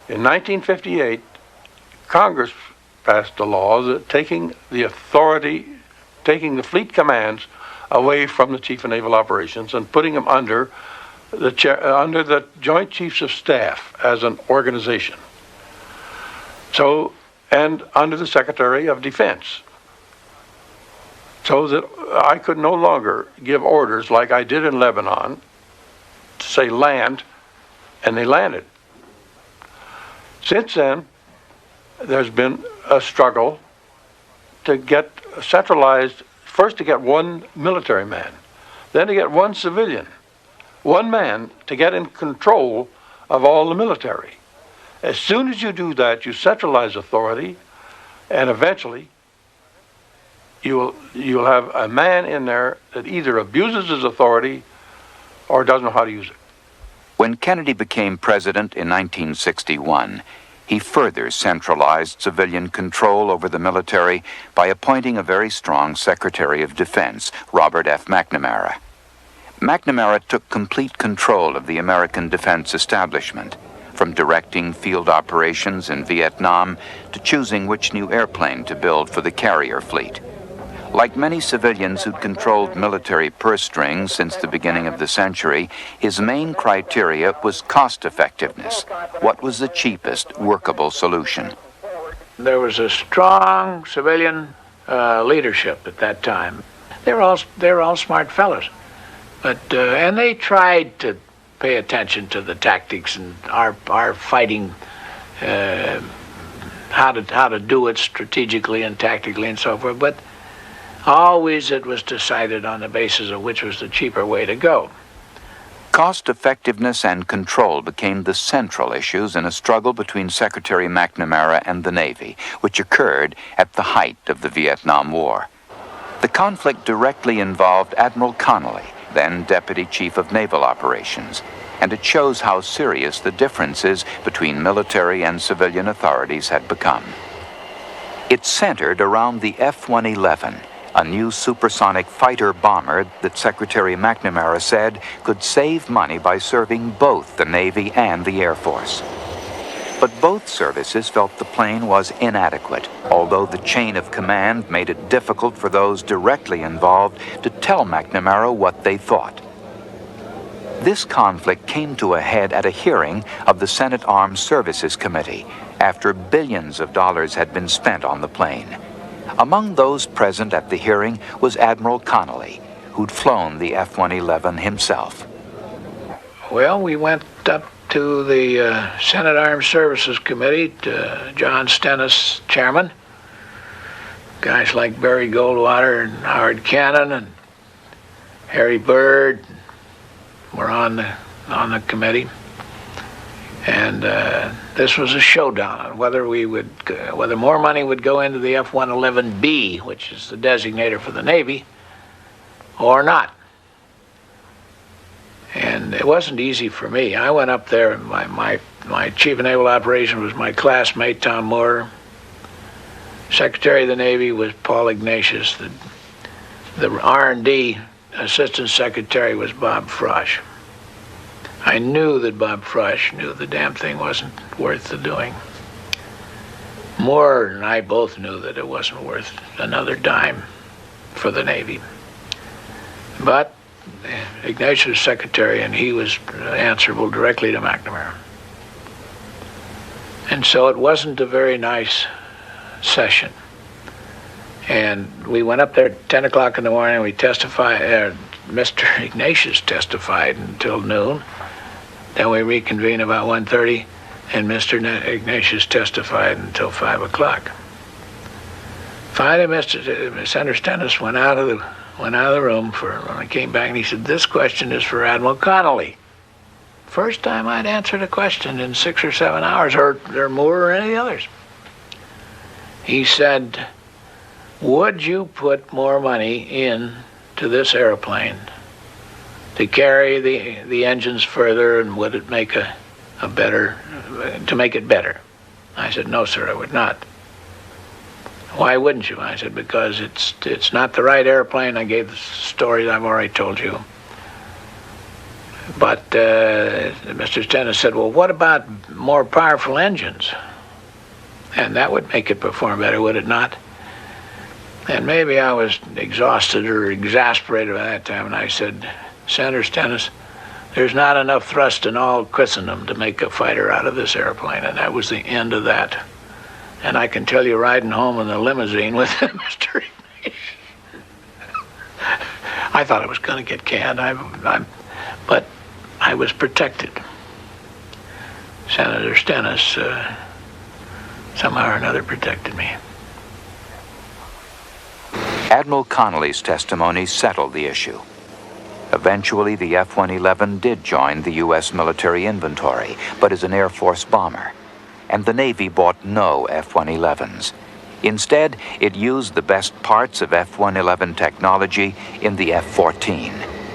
In 1958, Congress passed a law that taking the fleet commands away from the Chief of Naval Operations and putting them under the Joint Chiefs of Staff as an organization. So, and under the Secretary of Defense. So that I could no longer give orders like I did in Lebanon to say land, and they landed. Since then, there's been a struggle to get centralized, first to get one military man, then to get one civilian, one man to get in control of all the military. As soon as you do that, you centralize authority, and eventually you'll have a man in there that either abuses his authority or doesn't know how to use it. When Kennedy became president in 1961, he further centralized civilian control over the military by appointing a very strong Secretary of Defense, Robert F. McNamara. McNamara took complete control of the American defense establishment, from directing field operations in Vietnam to choosing which new airplane to build for the carrier fleet. Like many civilians who'd controlled military purse strings since the beginning of the century, his main criteria was cost effectiveness. What was the cheapest workable solution? There was a strong civilian leadership at that time. They're all smart fellows, but and they tried to pay attention to the tactics and our fighting, how to do it strategically and tactically and so forth, but always it was decided on the basis of which was the cheaper way to go. Cost effectiveness and control became the central issues in a struggle between Secretary McNamara and the Navy, which occurred at the height of the Vietnam War. The conflict directly involved Admiral Connolly, then Deputy Chief of Naval Operations, and it shows how serious the differences between military and civilian authorities had become. It centered around the F-111, a new supersonic fighter-bomber that Secretary McNamara said could save money by serving both the Navy and the Air Force. But both services felt the plane was inadequate, although the chain of command made it difficult for those directly involved to tell McNamara what they thought. This conflict came to a head at a hearing of the Senate Armed Services Committee after billions of dollars had been spent on the plane. Among those present at the hearing was Admiral Connolly, who'd flown the F-111 himself. Well, we went up to the Senate Armed Services Committee, John Stennis, chairman. Guys like Barry Goldwater and Howard Cannon and Harry Byrd were on the committee, and this was a showdown on whether more money would go into the F-111B, which is the designator for the Navy, or not. And it wasn't easy for me. I went up there, and my Chief of Naval Operations was my classmate, Tom Moore. Secretary of the Navy was Paul Ignatius. The R&D Assistant Secretary was Bob Frosch. I knew that Bob Frosch knew the damn thing wasn't worth the doing. Moore and I both knew that it wasn't worth another dime for the Navy. But Ignatius was secretary, and he was answerable directly to McNamara. And so it wasn't a very nice session. And we went up there at 10 o'clock in the morning, we testified, Mr. Ignatius testified until noon. Then we reconvened about 1:30, and Mr. Ignatius testified until 5 o'clock. Finally, Senator Stennis went out of the room when I came back, and he said, "This question is for Admiral Connolly." First time I'd answered a question in 6 or 7 hours, or Moore or any others. He said, "Would you put more money into this airplane to carry the engines further, and would it make to make it better?" I said, "No, sir, I would not." "Why wouldn't you?" I said, "Because it's not the right airplane." I gave the stories I've already told you. But Mr. Stennis said, well, what about more powerful engines? And that would make it perform better, would it not? And maybe I was exhausted or exasperated by that time, and I said, Senator Stennis, there's not enough thrust in all Christendom to make a fighter out of this airplane, and that was the end of that. And I can tell you, riding home in the limousine with Mr. I thought I was going to get canned, but I was protected. Senator Stennis somehow or another protected me. Admiral Connolly's testimony settled the issue. Eventually, the F-111 did join the U.S. military inventory, but as an Air Force bomber. And the Navy bought no F-111s. Instead, it used the best parts of F-111 technology in the F-14,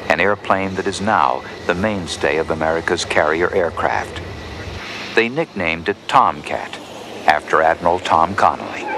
an airplane that is now the mainstay of America's carrier aircraft. They nicknamed it Tomcat, after Admiral Tom Connolly.